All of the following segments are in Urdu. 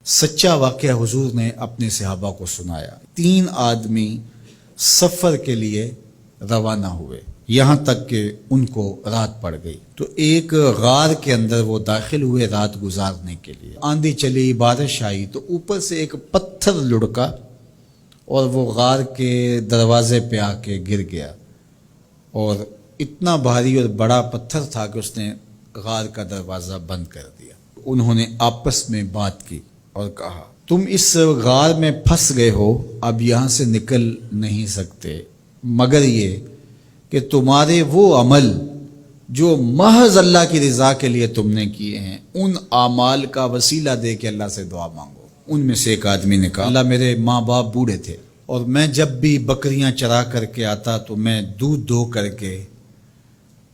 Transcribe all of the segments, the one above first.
سچا واقعہ حضور نے اپنے صحابہ کو سنایا۔ 3 آدمی سفر کے لیے روانہ ہوئے، یہاں تک کہ ان کو رات پڑ گئی، تو ایک غار کے اندر وہ داخل ہوئے رات گزارنے کے لیے۔ آندھی چلی، بارش آئی، تو اوپر سے ایک پتھر لڑکا اور وہ غار کے دروازے پہ آ کے گر گیا، اور اتنا بھاری اور بڑا پتھر تھا کہ اس نے غار کا دروازہ بند کر دیا۔ انہوں نے آپس میں بات کی اور کہا، تم اس غار میں پھنس گئے ہو، اب یہاں سے نکل نہیں سکتے مگر یہ کہ تمہارے وہ عمل جو محض اللہ کی رضا کے لیے تم نے کیے ہیں، ان اعمال کا وسیلہ دے کے اللہ سے دعا مانگو۔ ان میں سے ایک آدمی نے کہا، اللہ میرے ماں باپ بوڑھے تھے، اور میں جب بھی بکریاں چرا کر کے آتا تو میں دودھ دو کر کے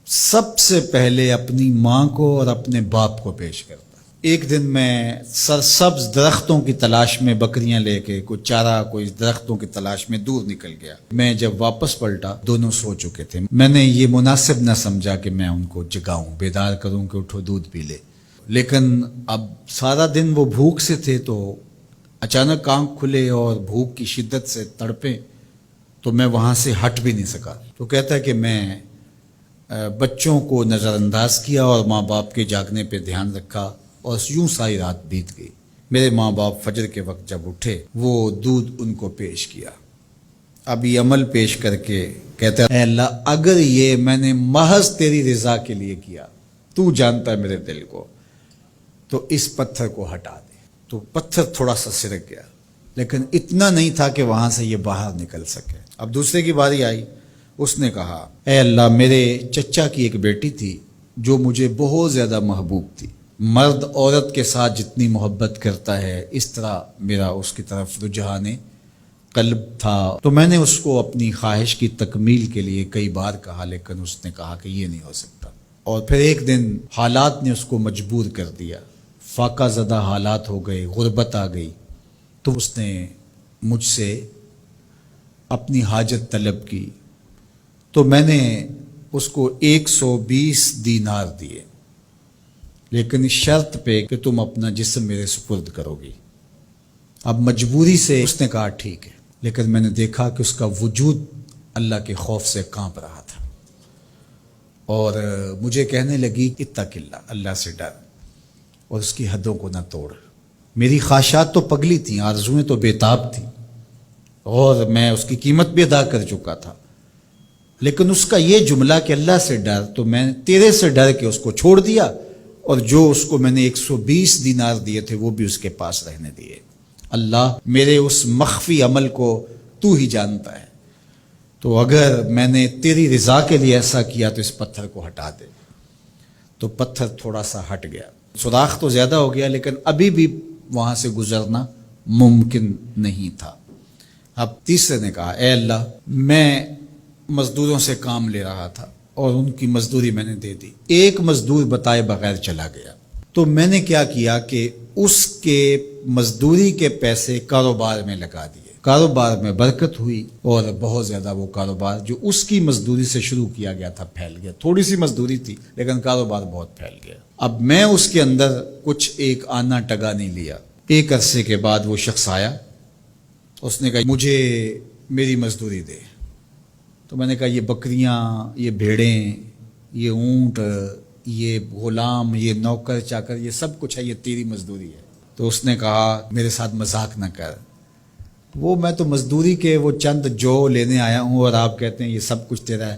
سب سے پہلے اپنی ماں کو اور اپنے باپ کو پیش کرتا۔ ایک دن میں سرسبز درختوں کی تلاش میں بکریاں لے کے کوئی چارہ، کوئی درختوں کی تلاش میں دور نکل گیا۔ میں جب واپس پلٹا دونوں سو چکے تھے۔ میں نے یہ مناسب نہ سمجھا کہ میں ان کو جگاؤں، بیدار کروں کہ اٹھو دودھ پی لے، لیکن اب سارا دن وہ بھوک سے تھے، تو اچانک آنکھ کھلے اور بھوک کی شدت سے تڑپے، تو میں وہاں سے ہٹ بھی نہیں سکا۔ تو کہتا ہے کہ میں بچوں کو نظر انداز کیا اور ماں باپ کے جاگنے پہ دھیان رکھا، اور یوں ساری رات بیت گئی۔ میرے ماں باپ فجر کے وقت جب اٹھے، وہ دودھ ان کو پیش کیا۔ اب یہ عمل پیش کر کے کہتا ہے، اے اللہ اگر یہ میں نے محض تیری رضا کے لیے کیا، تو جانتا ہے میرے دل کو، تو اس پتھر کو ہٹا دے۔ تو پتھر تھوڑا سا سرک گیا، لیکن اتنا نہیں تھا کہ وہاں سے یہ باہر نکل سکے۔ اب دوسرے کی باری آئی، اس نے کہا، اے اللہ میرے چچا کی ایک بیٹی تھی جو مجھے بہت زیادہ محبوب تھی، مرد عورت کے ساتھ جتنی محبت کرتا ہے اس طرح میرا اس کی طرف رجحان قلب تھا، تو میں نے اس کو اپنی خواہش کی تکمیل کے لیے کئی بار کہا، لیکن اس نے کہا کہ یہ نہیں ہو سکتا۔ اور پھر ایک دن حالات نے اس کو مجبور کر دیا، فاقہ زدہ حالات ہو گئے، غربت آ گئی، تو اس نے مجھ سے اپنی حاجت طلب کی، تو میں نے اس کو 120 دینار دیے، لیکن اس شرط پہ کہ تم اپنا جسم میرے سپرد کرو گی۔ اب مجبوری سے اس نے کہا ٹھیک ہے، لیکن میں نے دیکھا کہ اس کا وجود اللہ کے خوف سے کانپ رہا تھا، اور مجھے کہنے لگی اتق اللہ، اللہ سے ڈر اور اس کی حدوں کو نہ توڑ۔ میری خواہشات تو پگلی تھیں، آرزویں تو بےتاب تھیں، اور میں اس کی قیمت بھی ادا کر چکا تھا، لیکن اس کا یہ جملہ کہ اللہ سے ڈر، تو میں تیرے سے ڈر کے اس کو چھوڑ دیا، اور جو اس کو میں نے 120 دینار دیے تھے وہ بھی اس کے پاس رہنے دیے۔ اللہ میرے اس مخفی عمل کو تو ہی جانتا ہے، تو اگر میں نے تیری رضا کے لیے ایسا کیا تو اس پتھر کو ہٹا دے۔ تو پتھر تھوڑا سا ہٹ گیا، سوراخ تو زیادہ ہو گیا، لیکن ابھی بھی وہاں سے گزرنا ممکن نہیں تھا۔ اب تیسرے نے کہا، اے اللہ میں مزدوروں سے کام لے رہا تھا اور ان کی مزدوری میں نے دے دی، ایک مزدور بتائے بغیر چلا گیا، تو میں نے کیا کیا کہ اس کے مزدوری کے پیسے کاروبار میں لگا دیے، کاروبار میں برکت ہوئی، اور بہت زیادہ وہ کاروبار جو اس کی مزدوری سے شروع کیا گیا تھا پھیل گیا۔ تھوڑی سی مزدوری تھی لیکن کاروبار بہت پھیل گیا۔ اب میں اس کے اندر کچھ ایک آنا ٹگا نہیں لیا۔ ایک عرصے کے بعد وہ شخص آیا، اس نے کہا مجھے میری مزدوری دے۔ تو میں نے کہا یہ بکریاں، یہ بھیڑیں، یہ اونٹ، یہ غلام، یہ نوکر چاکر، یہ سب کچھ ہے، یہ تیری مزدوری ہے۔ تو اس نے کہا میرے ساتھ مذاق نہ کر، وہ میں تو مزدوری کے وہ چند جو لینے آیا ہوں اور آپ کہتے ہیں یہ سب کچھ تیرا ہے۔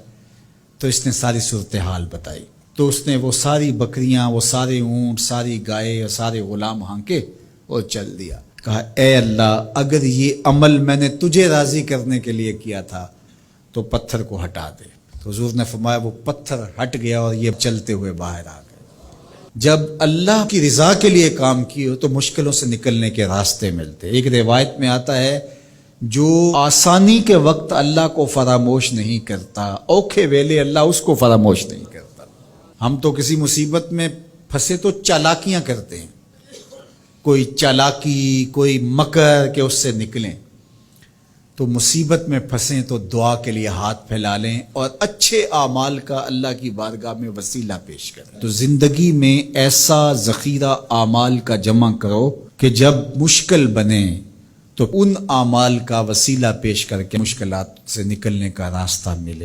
تو اس نے ساری صورتحال بتائی، تو اس نے وہ ساری بکریاں، وہ سارے اونٹ، ساری گائے اور سارے غلام ہانکے اور چل دیا۔ کہا اے اللہ اگر یہ عمل میں نے تجھے راضی کرنے کے لیے کیا تھا تو پتھر کو ہٹا دے۔ تو حضور نے فرمایا وہ پتھر ہٹ گیا اور یہ چلتے ہوئے باہر آ گئے۔ جب اللہ کی رضا کے لیے کام کیے تو مشکلوں سے نکلنے کے راستے ملتے۔ ایک روایت میں آتا ہے جو آسانی کے وقت اللہ کو فراموش نہیں کرتا، اوکھے ویلے اللہ اس کو فراموش نہیں کرتا۔ ہم تو کسی مصیبت میں پھنسے تو چالاکیاں کرتے ہیں، کوئی چالاکی، کوئی مکر کہ اس سے نکلیں۔ تو مصیبت میں پھنسیں تو دعا کے لیے ہاتھ پھیلا لیں اور اچھے اعمال کا اللہ کی بارگاہ میں وسیلہ پیش کریں۔ تو زندگی میں ایسا ذخیرہ اعمال کا جمع کرو کہ جب مشکل بنے تو ان اعمال کا وسیلہ پیش کر کے مشکلات سے نکلنے کا راستہ ملے.